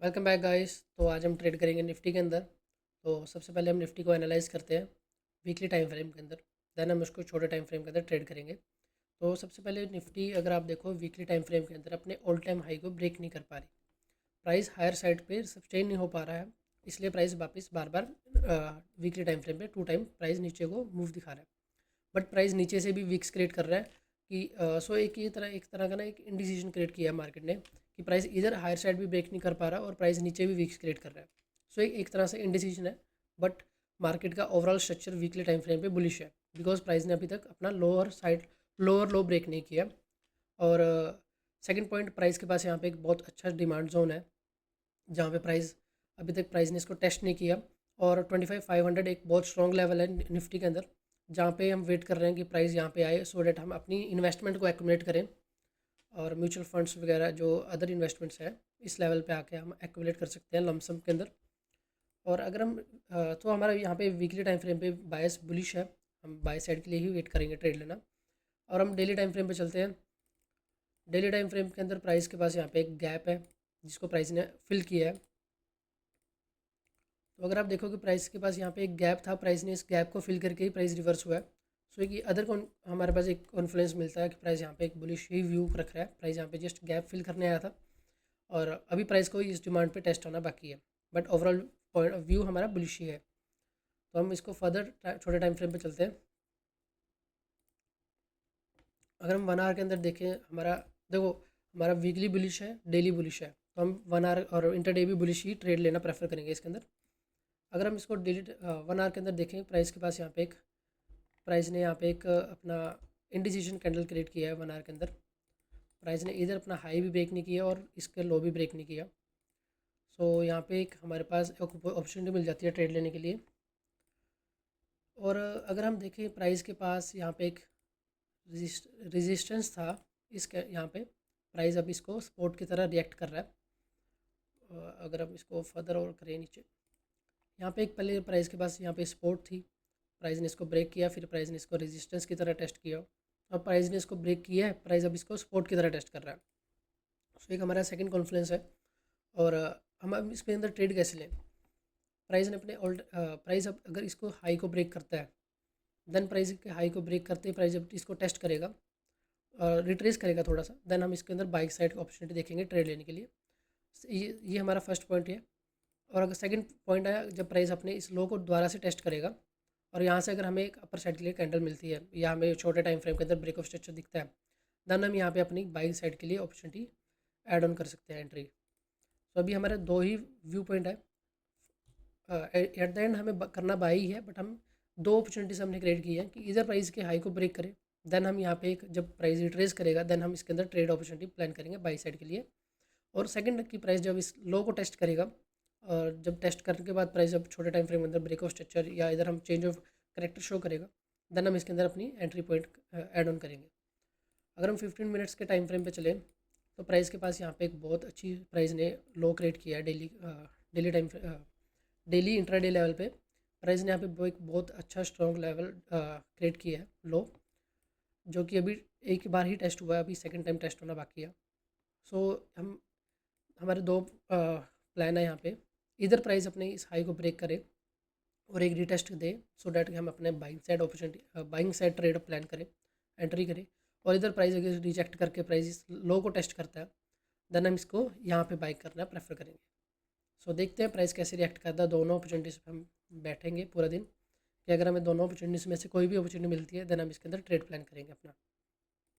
Welcome back guys. तो आज हम ट्रेड करेंगे निफ्टी के अंदर। तो सबसे पहले हम निफ्टी को एनालाइज करते हैं वीकली टाइम फ्रेम के अंदर। देन हम उसको छोटे टाइम फ्रेम के अंदर ट्रेड करेंगे। तो सबसे पहले निफ्टी अगर आप देखो वीकली टाइम फ्रेम के अंदर अपने ऑल टाइम हाई को ब्रेक नहीं कर पा रही। प्राइस हायर साइड पे सस्टेन नहीं हो पा रहा है, इसलिए प्राइस वापस बार बार वीकली टाइम फ्रेम पे टू टाइम प्राइस नीचे को मूव दिखा रहा है। बट प्राइस नीचे से भी वीक्स क्रिएट कर रहा है कि एक तरह का ना एक इंडिसीजन क्रिएट किया है मार्केट ने कि प्राइस इधर हायर साइड भी ब्रेक नहीं कर पा रहा और प्राइस नीचे भी वीक्स क्रिएट कर रहा है। एक तरह से इंडिसीजन है। बट मार्केट का overall structure weekly time frame पे बुलिश है, बिकॉज प्राइस ने अभी तक अपना लोअर लो ब्रेक नहीं किया। और सेकंड पॉइंट, प्राइस के पास यहाँ पे एक बहुत अच्छा डिमांड जोन है जहाँ पे प्राइस अभी तक प्राइस ने इसको टेस्ट नहीं किया। और 25,500 एक बहुत स्ट्रॉन्ग लेवल है निफ्टी के अंदर, जहाँ पे हम वेट कर रहे हैं कि प्राइस यहाँ पे आए सो डेट हम अपनी इन्वेस्टमेंट को एक्यूमुलेट करें और म्यूचुअल फंड्स वगैरह जो अदर इन्वेस्टमेंट्स हैं इस लेवल पे आके हम एक्यूमुलेट कर सकते हैं लमसम के अंदर। और अगर हम तो हमारा यहाँ पे वीकली टाइम फ्रेम पे बायस बुलिश है, हम बाय साइड के लिए ही वेट करेंगे ट्रेड लेना। और हम डेली टाइम फ्रेम पे चलते हैं। डेली टाइम फ्रेम के अंदर प्राइस के पास यहाँ पे एक गैप है जिसको प्राइस ने फिल किया है। तो अगर आप देखो कि प्राइस के पास यहाँ पे एक गैप था, प्राइस ने इस गैप को फिल करके ही प्राइस रिवर्स हुआ है। एक अदर हमारे पास एक कॉन्फ्लुएंस मिलता है कि प्राइस यहाँ पे एक बुलिश ही व्यू रख रहा है। प्राइस यहाँ पे जस्ट गैप फिल करने आया था और अभी प्राइस को इस डिमांड पे टेस्ट होना बाकी है। But overall point of view हमारा बुलिश ही है। तो हम इसको फर्दर छोटे टाइम फ्रेम पे चलते हैं। अगर हम 1 आवर के अंदर देखें, देखो हमारा वीकली बुलिश है, डेली बुलिश है, तो हम 1 आवर और इंटरडे भी बुलिश ही ट्रेड लेना प्रेफर करेंगे इसके अंदर। अगर हम इसको डेली 1 आवर के अंदर देखें, प्राइस के पास यहाँ पे एक प्राइस ने यहाँ पे एक अपना इंडिसीजन कैंडल क्रिएट किया है 1 आवर के अंदर। प्राइस ने इधर अपना हाई भी ब्रेक नहीं किया और इसके लो भी ब्रेक नहीं किया। यहाँ पे एक हमारे पास एक अपॉर्चुनिटी मिल जाती है ट्रेड लेने के लिए। और अगर हम देखें प्राइस के पास यहाँ पे एक रेजिस्टेंस था, इसके यहाँ पे प्राइस अब इसको सपोर्ट की तरह रिएक्ट कर रहा है। अगर हम इसको फर्दर और करें नीचे, यहाँ पे एक पहले प्राइस के पास यहाँ पे सपोर्ट थी, प्राइस ने इसको ब्रेक किया, फिर प्राइस ने इसको रेजिस्टेंस की तरह टेस्ट किया और प्राइस ने इसको ब्रेक किया है। प्राइस अब इसको सपोर्ट की तरह टेस्ट कर रहा है। एक हमारा सेकंड कॉन्फ्लुएंस है। और हम अब इसके अंदर ट्रेड कैसे लें? प्राइस ने अपने प्राइस अब अगर इसको हाई को ब्रेक करता है, देन प्राइस के हाई को ब्रेक करते ही प्राइस जब इसको टेस्ट करेगा और रिट्रेस करेगा थोड़ा सा, देन हम इसके अंदर बाइक साइड की अपॉर्चुनिटी देखेंगे ट्रेड लेने के लिए। ये हमारा फर्स्ट पॉइंट है। और अगर सेकंड पॉइंट है, जब प्राइस अपने इस लो को दोबारा से टेस्ट करेगा और यहाँ से अगर हमें एक अपर साइड के लिए कैंडल मिलती है या हमें छोटे टाइम फ्रेम के अंदर ब्रेक ऑफ स्ट्रक्चर दिखता है, देन हम यहाँ पे अपनी बाइंग साइड के लिए अपॉर्चुनिटी ऐड ऑन कर सकते हैं एंट्री। तो अभी हमारे दो ही व्यू पॉइंट है। एट द एंड हमें करना बाई ही है, बट हम दो अपॉर्चुनिटीज हमने क्रिएट की है कि इधर प्राइस के हाई को ब्रेक करें, देन हम यहाँ पे एक जब प्राइस रिट्रेस करेगा देन हम इसके अंदर ट्रेड अपॉर्चुनिटी प्लान करेंगे बाई साइड के लिए। और सेकंड की प्राइस जब इस लो को टेस्ट करेगा और जब टेस्ट करने के बाद प्राइस जब छोटे टाइम फ्रेम के अंदर ब्रेक ऑफ स्ट्रक्चर या इधर हम चेंज ऑफ करेक्टर शो करेगा, देन हम इसके अंदर अपनी एंट्री पॉइंट ऐड ऑन करेंगे। अगर हम 15 मिनट्स के टाइम फ्रेम पे चलें तो प्राइस के पास यहाँ पे एक बहुत अच्छी प्राइस ने लो क्रिएट किया है डेली इंट्राडे लेवल पे। प्राइस ने यहाँ पे एक बहुत अच्छा स्ट्रॉन्ग लेवल क्रिएट किया है लो, जो कि अभी एक बार ही टेस्ट हुआ है, अभी सेकंड टाइम टेस्ट होना बाकी है। हम हमारे दो प्लान है यहाँ पे। इधर प्राइस अपने इस हाई को ब्रेक करे और एक रीटेस्ट दे सो डैट कि हम अपने बाइंग साइड ट्रेड प्लान करें, एंट्री करें। और इधर प्राइस अगर रिजेक्ट करके प्राइस इस लो को टेस्ट करता है, देन हम इसको यहाँ पे बाई करना प्रेफर करेंगे। देखते हैं प्राइस कैसे रिएक्ट करता है। दोनों अपॉर्चुनिटीज़ पे हम बैठेंगे पूरा दिन कि अगर हमें दोनों अपॉर्चुनिटीज़ में से कोई भी अपॉर्चुनिटी मिलती है देन हम इसके अंदर ट्रेड प्लान करेंगे अपना।